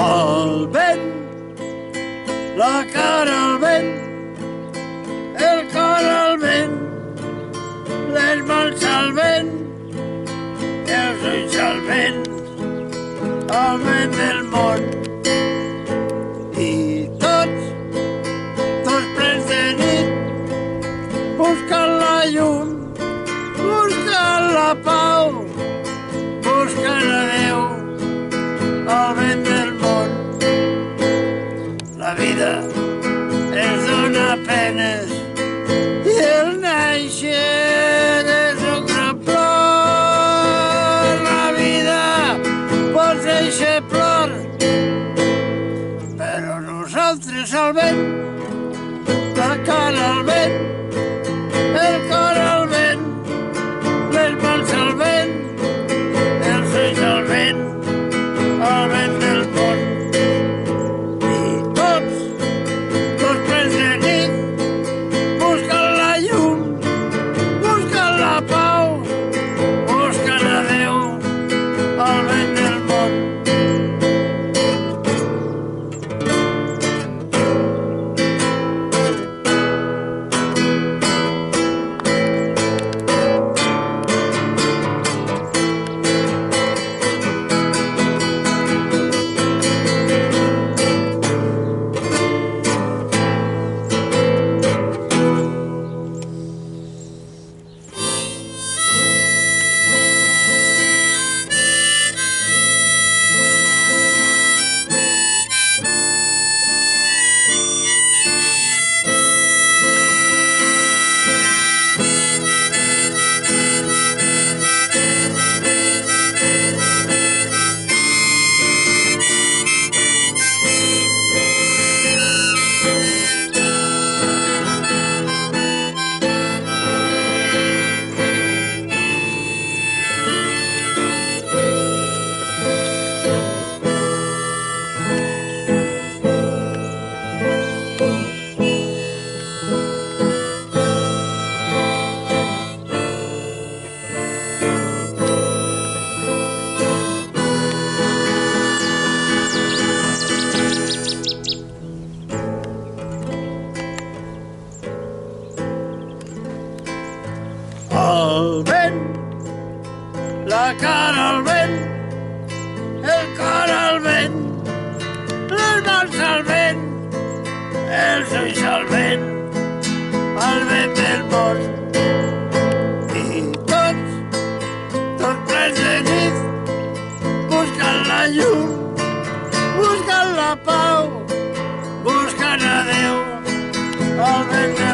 El vent, la cara al vent, el cor al vent, les mans al vent, els ulls al vent del món. I tots plens de nit, buscant la llum, buscant la pau, buscant a Déu, el vent del món. La vida ens dona penes i el néixer és un gran plor. La vida pot néixer plor, però nosaltres al vent, la cara al vent, el cor al vent, les mans al vent, els ulls al vent del món. I tots plens de nit, buscant la llum, buscant la pau, buscant a Déu, el vent del món. El vent, la cara al vent, el cor al vent, les mans al vent, els ulls al vent del món. I tots plens de nit, buscant la llum, buscant la pau, buscant a Déu, el vent del món.